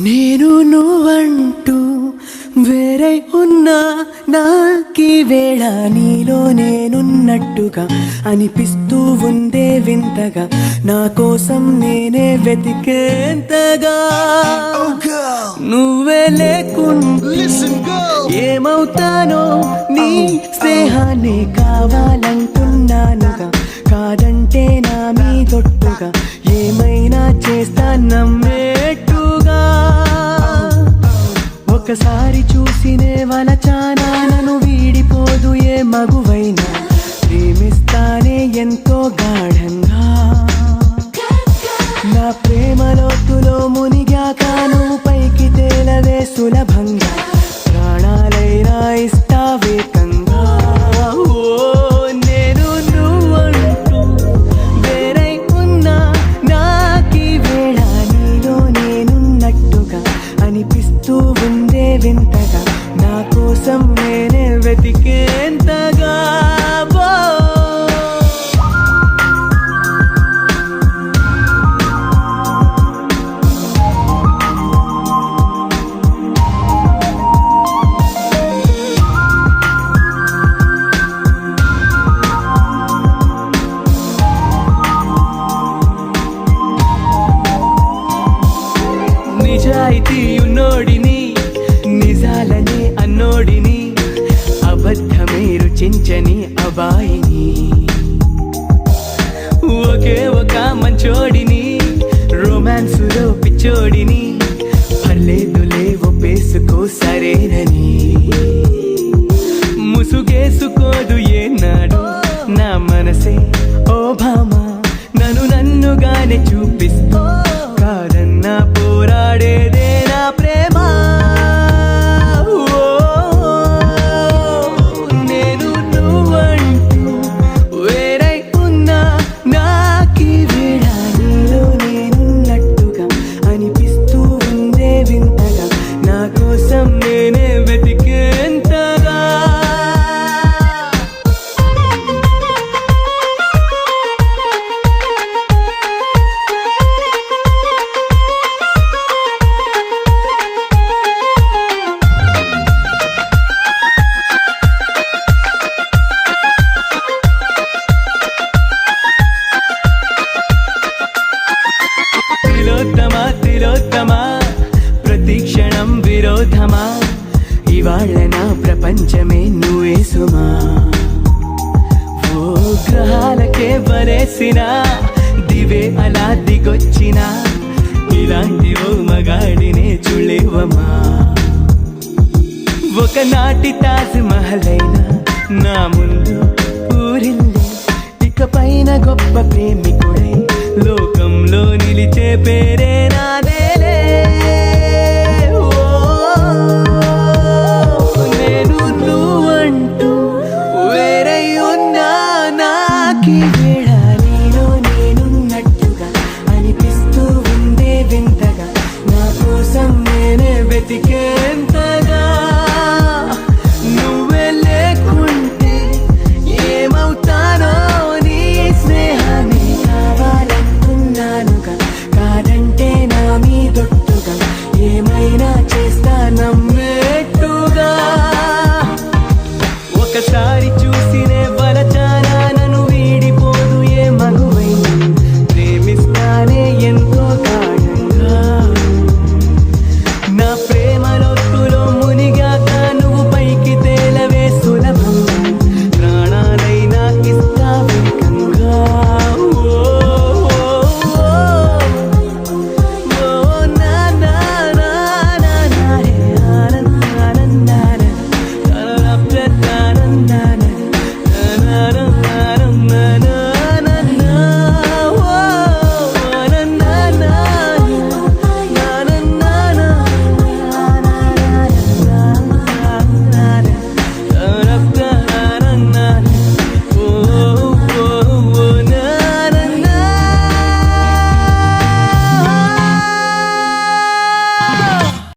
నేను నువ్వంటూ వేరే ఉన్నా నాకీ వేళ నీలో నేనున్నట్టుగా అనిపిస్తూ ఉందే వింతగా నా కోసం నేనే వెతికేంతగా నువ్వే లేకుండా ఏమవుతానో నీ స్నేహాన్ని కావాలంటున్నానుగా కాదంటే నా మీదొట్టుగా ఏమైనా చేస్తా నమ్మేట్టుగా ఒకసారి చూసినే వలచానా నన్ను వీడిపోదు ఏ మగువైనా ప్రేమిస్తానే ఎంతో గాఢంగా నా ప్రేమ లోతులో మునిగాక నువ్వు పైకి తేలవే సులభంగా ప్రాణాలైనా ఇస్తావేకంగా నేను నువ్వంటూ వేరై ఉన్నా నాకీ వేళ నీలో నేనున్నట్టుగా అనిపిస్తూ ఉందే వింతగా నా కోసం నేనే వెతికేంతగా నిజాయితీ ఉన్నోడిని నిజాలనే అన్నోడిని అబద్ధమే రుచించని అబాయిని ఒకే ఒక మంచోడిని రొమాన్సులో పిచ్చోడిని పర్లేదులే ఒప్పేసుకో సరేనని ముసుగేసుకోదు ఏనాడు నా మనసే ఓ భామా నన్నుగానే చూపిస్తూ కాదన్నా పోరాడేదే నా ప్రేమ నేను నువ్వంటూ వేరై ఉన్నా నాకీ వేళ నీలో నేనున్నట్టుగా అనిపిస్తూ ఉందే వింతగా నా కోసం నేనే వెతికేంతగా తిలోత్తమా ప్రతిక్షణం విరోధమా ఇవాళ నా ప్రపంచమే నువ్వే సుమా ఓ గ్రహాలకే వరేసిన దివే అలా దిగొచ్చిన ఇలాంటి ఓ మగాడినే చూడలేవమా ఒకనాటి తాజ్ మహల్ అయినా నా ముందు ఊరిల్లి ఇకపైన గొప్ప ప్రేమికుడై లోకంలో నిలిచే పేరే నాదేలే నేను నువ్వంటూ వేరై ఉన్నా నాకీ వేళ నీలో నేనున్నట్టుగా అనిపిస్తూ ఉందే వింతగా నా కోసం నేనే వెతికే